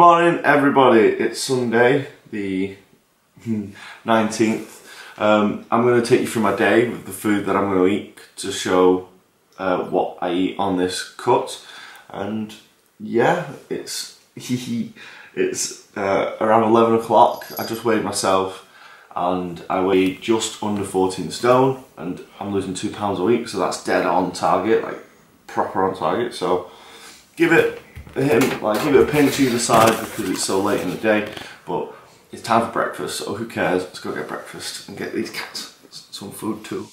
morning everybody, it's Sunday the 19th. I'm going to take you through my day with the food that I'm going to eat to show what I eat on this cut. And yeah, it's around 11 o'clock. I just weighed myself and I weigh just under 14 stone and I'm losing 2 pounds a week, so that's dead on target, like proper on target. So give it a pinch either side because it's so late in the day, but it's time for breakfast, so who cares? Let's go get breakfast and get these cats some food too.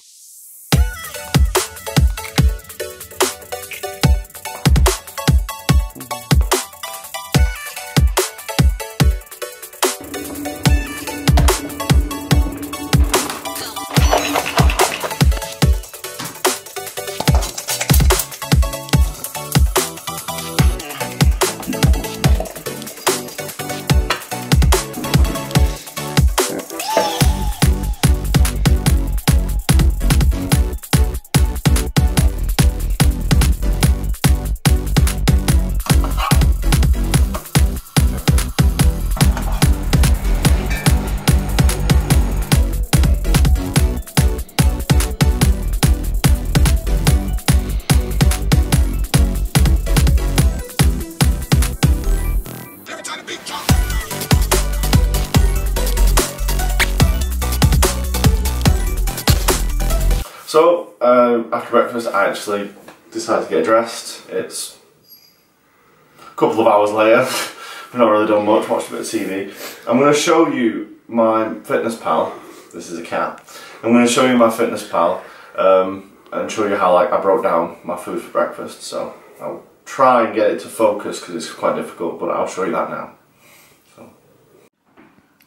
So, after breakfast I actually decided to get dressed. It's a couple of hours later. I've not really done much, watched a bit of TV. I'm going to show you my FitnessPal. This is a cat. I'm going to show you my FitnessPal and show you how I broke down my food for breakfast. So I'll try and get it to focus because it's quite difficult, but I'll show you that now.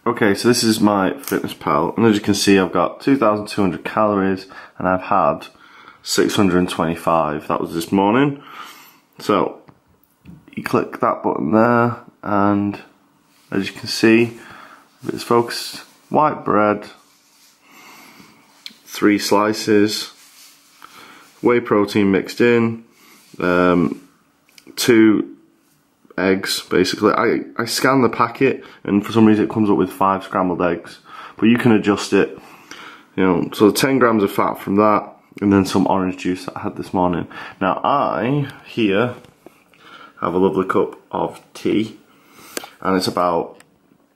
Okay, so this is my FitnessPal, and as you can see I've got 2,200 calories and I've had 625. That was this morning. So you click that button there and as you can see it's focused. White bread, 3 slices, whey protein mixed in, 2 eggs basically. I scan the packet and for some reason it comes up with 5 scrambled eggs, but you can adjust it, you know. So 10 grams of fat from that and then some orange juice that I had this morning. Now I here have a lovely cup of tea and it's about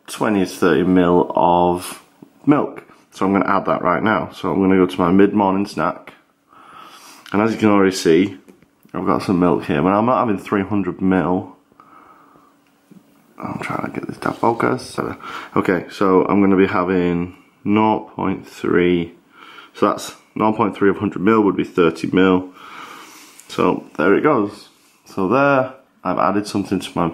20 to 30 ml of milk, so I'm going to add that right now. So I'm going to go to my mid-morning snack and as you can already see I've got some milk here, but I'm not having 300 ml. I'm trying to get this to focus. Okay, so I'm going to be having 0.3. So that's 0.3 of 100 ml would be 30 ml. So there it goes. So there, I've added something to my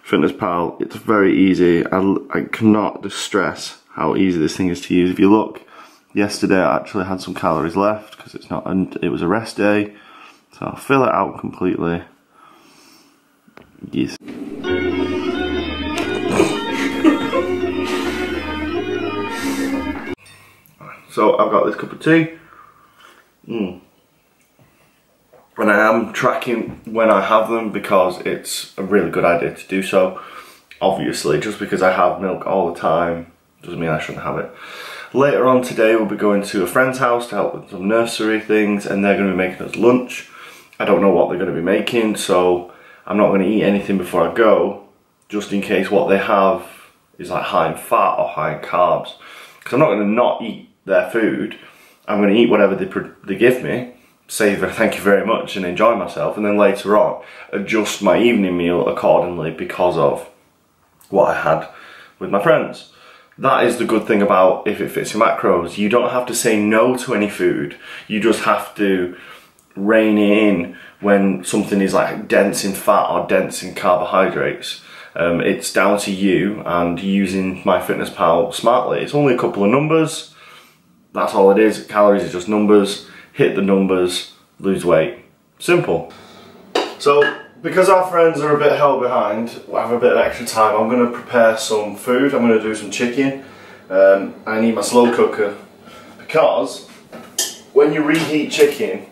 FitnessPal. It's very easy. I cannot stress how easy this thing is to use. If you look, yesterday I actually had some calories left because it's not, and it was a rest day. So I'll fill it out completely. Yes. So I've got this cup of tea, and I am tracking when I have them because it's a really good idea to do so. Obviously, just because I have milk all the time doesn't mean I shouldn't have it. Later on today we'll be going to a friend's house to help with some nursery things and they're going to be making us lunch. I don't know what they're going to be making, so I'm not going to eat anything before I go, just in case what they have is like high in fat or high in carbs. Because I'm not going to not eat their food. I'm going to eat whatever they give me, say thank you very much and enjoy myself, and then later on adjust my evening meal accordingly because of what I had with my friends. That is the good thing about If It Fits Your Macros. You don't have to say no to any food. You just have to rein it in when something is like dense in fat or dense in carbohydrates. It's down to you and using my FitnessPal smartly. It's only a couple of numbers. That's all it is. Calories are just numbers. Hit the numbers, lose weight. Simple. So, because our friends are a bit held behind, we have a bit of extra time, I'm going to prepare some food. I'm going to do some chicken. I need my slow cooker because when you reheat chicken,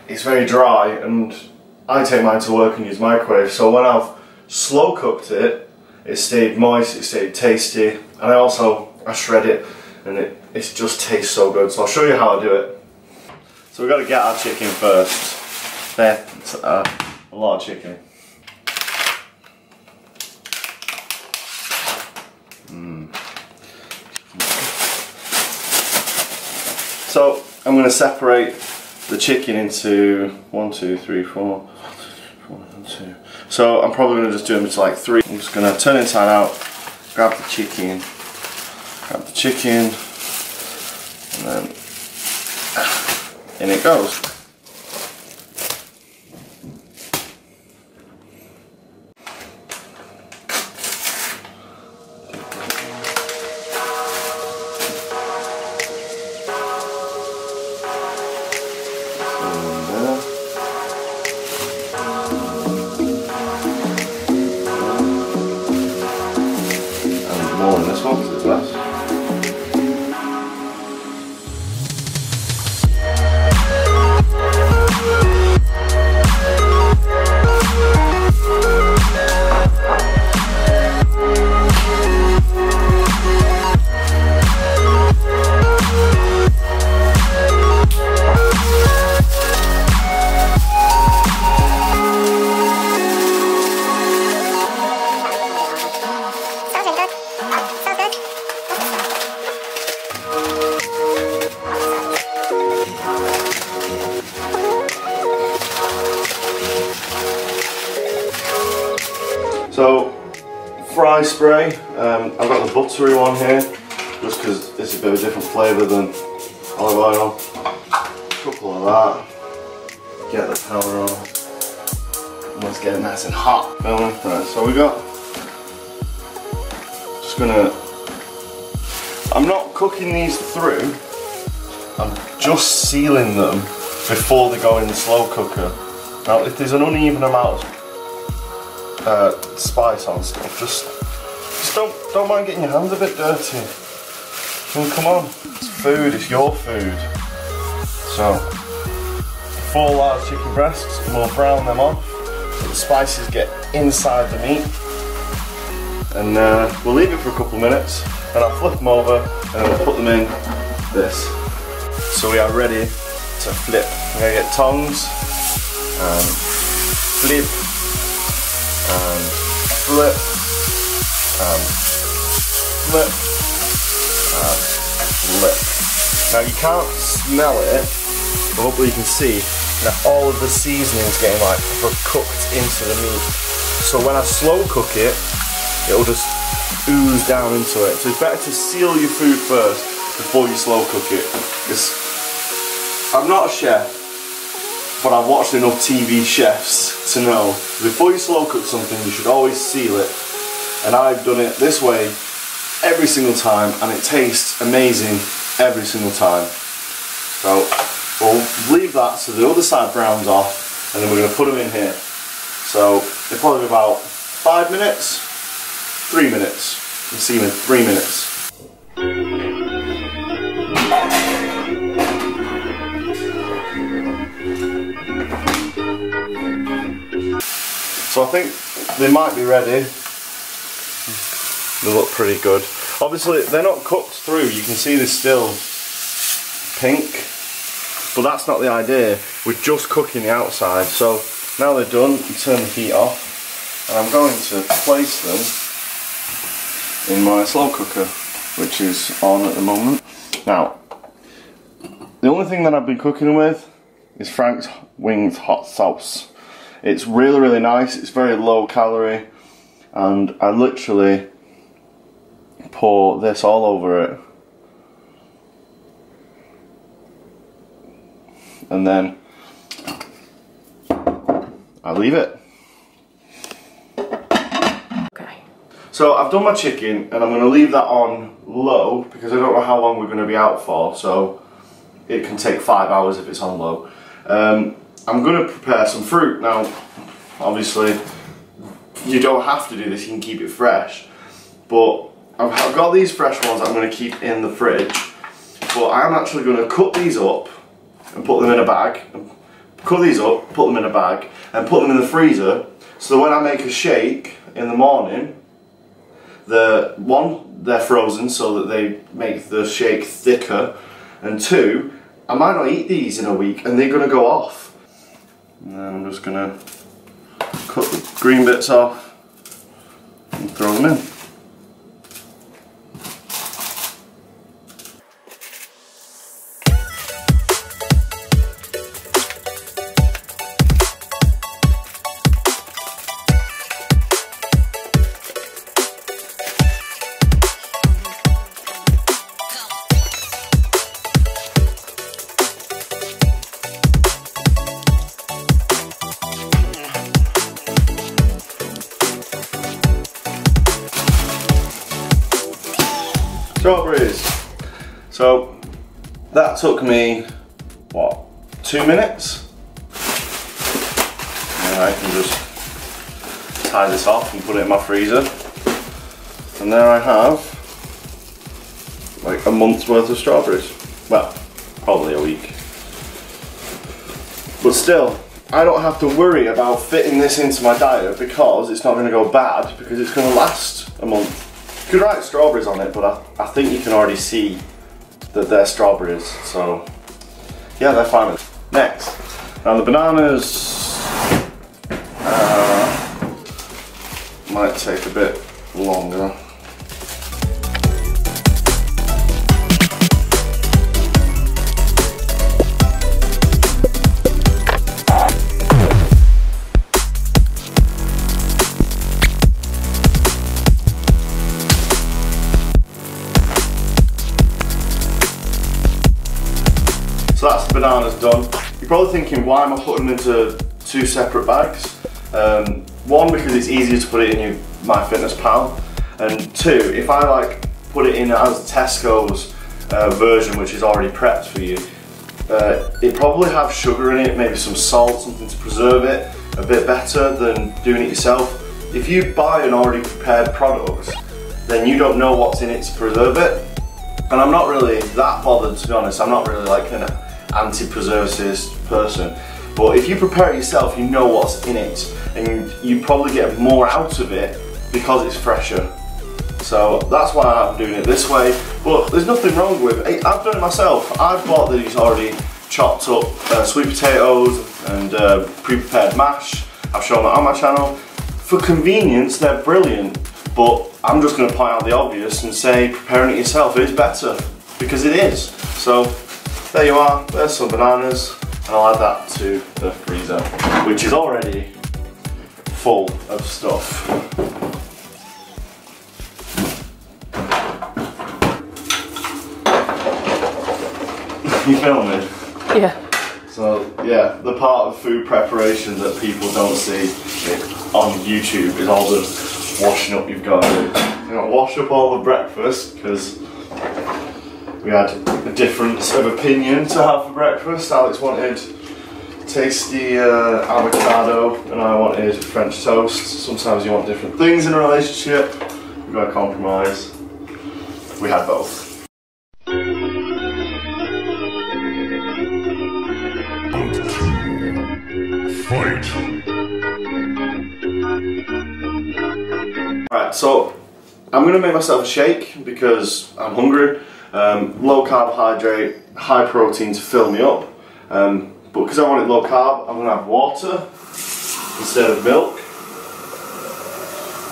it's very dry and I take mine to work and use microwave. So when I've slow cooked it, it stayed moist, it stayed tasty, and I shred it, and it just tastes so good. So I'll show you how I do it. So we've got to get our chicken first. There, it's a lot of chicken. So I'm going to separate the chicken into 1, 2, 3, 4, 1, 2. So I'm probably going to just do them into like 3. I'm just going to turn inside out, grab the chicken, and then in it goes. This one, because it's less. So, fry spray, I've got the buttery one here, just because it's a bit of a different flavour than olive oil. A couple of that, get the powder on, let's get it nice and hot. Right, so we got, just gonna, I'm not cooking these through, I'm just sealing them before they go in the slow cooker. Now if there's an uneven amount of spice on stuff, just don't mind getting your hands a bit dirty. I mean, come on, it's food, it's your food. So 4 large chicken breasts, and we'll brown them off so the spices get inside the meat, and we'll leave it for a couple of minutes, and I'll flip them over and then we'll put them in this. So we are ready to flip. We're going to get tongs and flip and flip and flip and flip. Now you can't smell it, but hopefully you can see that all of the seasoning's getting like cooked into the meat. So when I slow cook it, it'll just ooze down into it. So it's better to seal your food first before you slow cook it. I'm not a chef, but I've watched enough TV chefs to know before you slow cook something, you should always seal it. And I've done it this way every single time, and it tastes amazing every single time. So we'll leave that so the other side browns off, and then we're going to put them in here. So it'll probably be about 5 minutes, 3 minutes. You see them in 3 minutes. So I think they might be ready. They look pretty good. Obviously they're not cooked through, you can see they're still pink, but that's not the idea. We're just cooking the outside. So now they're done, you turn the heat off, and I'm going to place them in my slow cooker, which is on at the moment. Now, the only thing that I've been cooking with is Frank's Wings hot sauce. It's really, really nice, it's very low calorie, and I literally pour this all over it, and then I leave it. Okay. So I've done my chicken, and I'm going to leave that on low because I don't know how long we're going to be out for, so it can take 5 hours if it's on low. I'm going to prepare some fruit. Now, obviously, you don't have to do this, you can keep it fresh, but I've got these fresh ones that I'm going to keep in the fridge, but I'm actually going to cut these up and put them in a bag, cut these up, put them in a bag, and put them in the freezer, so that when I make a shake in the morning, One, they're frozen so that they make the shake thicker, and two, I might not eat these in a week and they're going to go off. And then I'm just going to cut the green bits off and throw them in. Strawberries. So that took me, what, 2 minutes? And I can just tie this off and put it in my freezer. And there I have like a month's worth of strawberries. Well, probably a week. But still, I don't have to worry about fitting this into my diet because it's not going to go bad, because it's going to last a month. You could write strawberries on it, but I think you can already see that they're strawberries, so yeah, they're fine. Next, now the bananas might take a bit longer. So that's the bananas done. You're probably thinking, why am I putting them into 2 separate bags? One, because it's easier to put it in your MyFitnessPal, and two, if I like put it in as Tesco's version, which is already prepped for you, it probably have sugar in it, maybe some salt, something to preserve it a bit better than doing it yourself. If you buy an already prepared product, then you don't know what's in it to preserve it. And I'm not really that bothered, to be honest. I'm not really like an anti-preservatives person. But if you prepare it yourself, you know what's in it, and you probably get more out of it because it's fresher. So that's why I'm doing it this way. But there's nothing wrong with it. I've done it myself. I've bought these already chopped up sweet potatoes and pre-prepared mash. I've shown that on my channel. For convenience, they're brilliant. But I'm just going to point out the obvious and say preparing it yourself is better, because it is. So there you are, there's some bananas, and I'll add that to the freezer, which is already full of stuff. You filming? Yeah. So yeah, the part of food preparation that people don't see on YouTube is all the washing up you've got to do. You know, wash up all the breakfast, because we had a difference of opinion to have for breakfast. Alex wanted tasty avocado and I wanted French toast. Sometimes you want different things in a relationship. We've got to compromise. We had both. Fight! Right, so I'm going to make myself a shake because I'm hungry. Low carbohydrate, high protein to fill me up. But because I want it low carb, I'm going to have water instead of milk.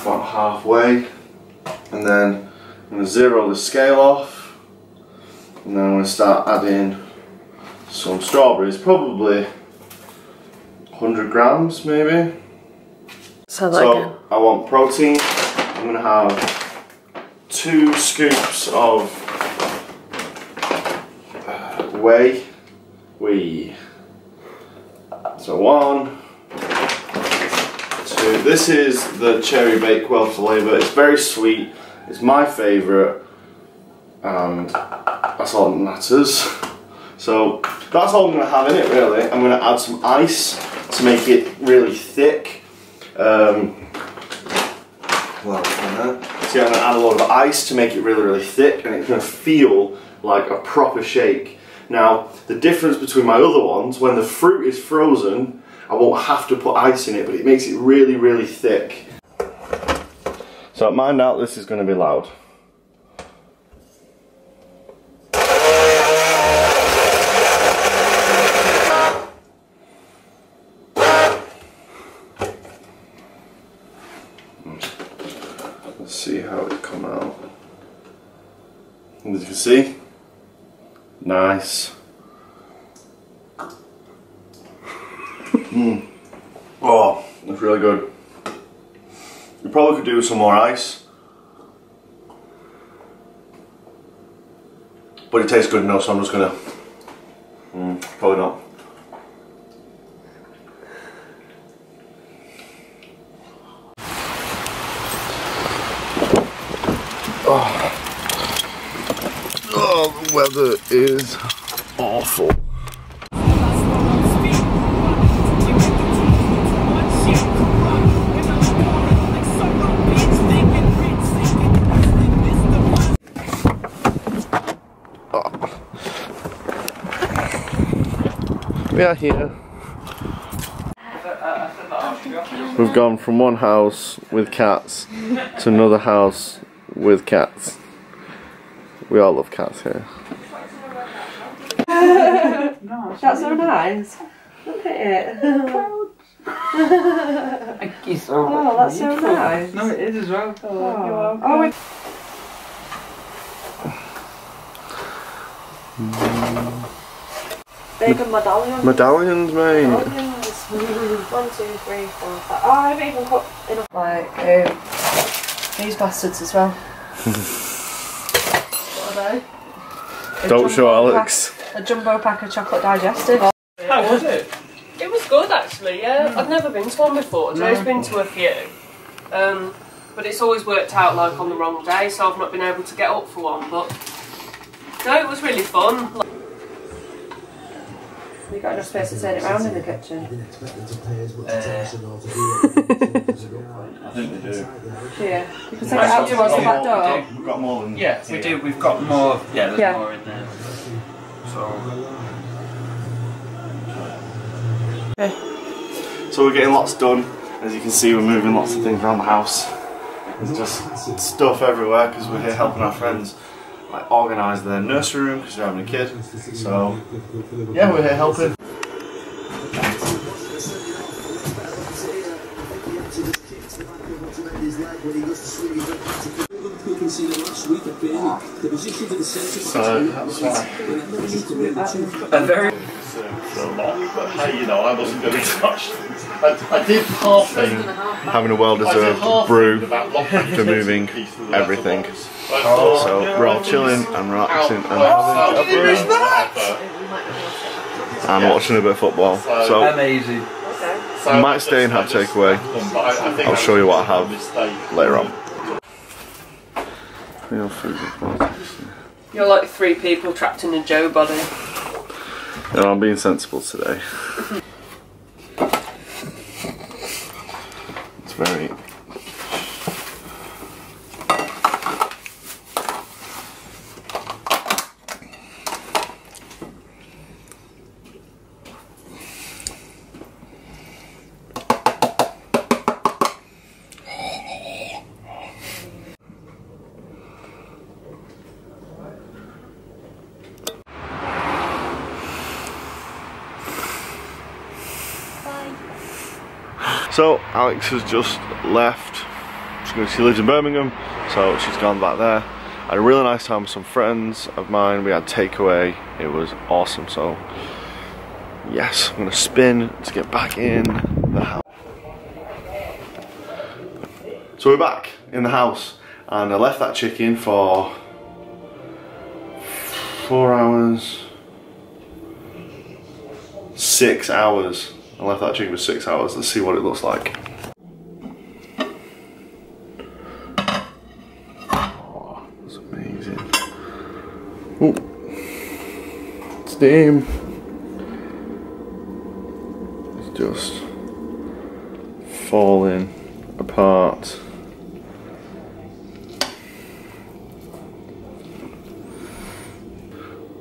About halfway. And then I'm going to zero the scale off. And then I'm going to start adding some strawberries, probably 100 grams maybe. So I want protein. I'm going to have 2 scoops of whey. So 1, 2. This is the Cherry Bakewell flavour. It's very sweet. It's my favourite, and that's all that matters. So that's all I'm going to have in it really. I'm going to add some ice to make it really thick. So yeah, I'm going to add a lot of ice to make it really, really thick, and it's going to feel like a proper shake. Now, the difference between my other ones, when the fruit is frozen, I won't have to put ice in it, but it makes it really, really thick. So mind out, this is going to be loud. Let's see how it come out. As you can see, nice. Oh, that's really good. You probably could do with some more ice, but it tastes good enough, so I'm just gonna probably not. Oh, the weather is awful. We are here. We've gone from one house with cats to another house with cats. We all love cats here. That's so nice. Look at it. Oh, that's so nice. No, it is as well. Oh, bacon medallions. Medallions, mate. Medallions. 1, 2, 3, 4, 5. Oh, I haven't even cut enough. Like, these bastards as well. What are they? Don't show Alex. A jumbo pack of chocolate digestive. How was it? It was good actually, yeah. I've never been to one before. Joe's been to a few. But it's always worked out like on the wrong day, so I've not been able to get up for one, but no, it was really fun. You got enough space to turn it around in the kitchen? I think we do. Yeah. You can take it out towards the back door. We've got more than... Yeah, we do. We've got more. Yeah, there's Yeah. more in there. So we're getting lots done. As you can see, we're moving lots of things around the house. There's just stuff everywhere because we're here helping our friends like organise their nursery room because they're having a kid. So yeah, we're here helping. So that's why. A very. You know, I wasn't going to touch. I did half thing, having a well-deserved brew after moving everything. So we're all chilling and relaxing and having a brew and watching a bit of football. So Amazing. I might stay and have takeaway. I'll show you what I have later on. You're like 3 people trapped in a Joe body. No, I'm being sensible today. It's very... So Alex has just left. She lives in Birmingham, so she's gone back there. I had a really nice time with some friends of mine. We had takeaway. It was awesome. So yes, I'm gonna spin to get back in the house. So we're back in the house, and I left that chicken for 4 hours, 6 hours. I left that chicken for 6 hours. Let's see what it looks like. Oh, that's amazing. Oh, steam. It's just falling apart.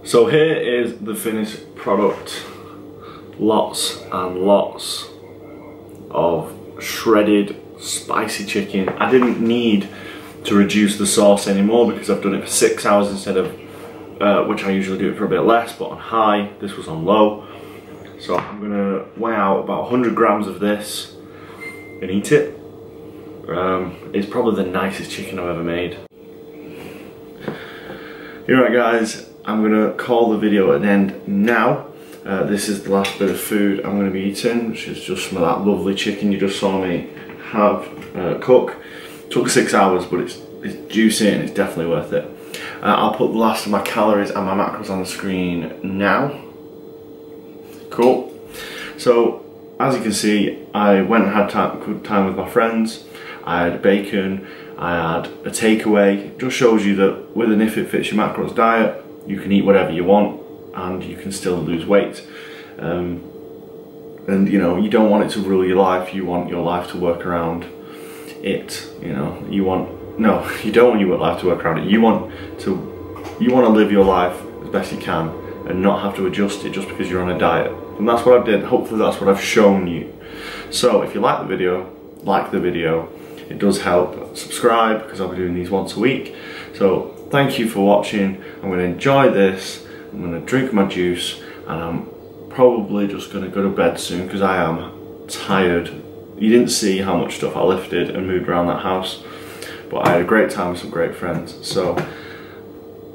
So here is the finished product. Lots and lots of shredded spicy chicken. I didn't need to reduce the sauce anymore because I've done it for 6 hours instead of, which I usually do it for a bit less, but on high. This was on low. So I'm gonna weigh out about 100 grams of this and eat it. It's probably the nicest chicken I've ever made. Alright guys, I'm gonna call the video an end now. This is the last bit of food I'm gonna be eating, which is just some of that lovely chicken you just saw me have cook. Took 6 hours, but it's juicy and it's definitely worth it. I'll put the last of my calories and my macros on the screen now. Cool. So, as you can see, I went and had good time with my friends. I had bacon, I had a takeaway. It just shows you that with an If It Fits Your Macros diet, you can eat whatever you want and you can still lose weight. And you know, you don't want it to rule your life, you want your life to work around it. You know, you don't want your life to work around it. You want to live your life as best you can and not have to adjust it just because you're on a diet. And that's what I did. Hopefully that's what I've shown you. So if you like the video, like the video. It does help. Subscribe, because I'll be doing these once a week. So thank you for watching. I'm going to enjoy this. I'm going to drink my juice and I'm probably just going to go to bed soon because I am tired. You didn't see how much stuff I lifted and moved around that house, but I had a great time with some great friends. So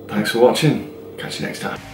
thanks for watching. Catch you next time.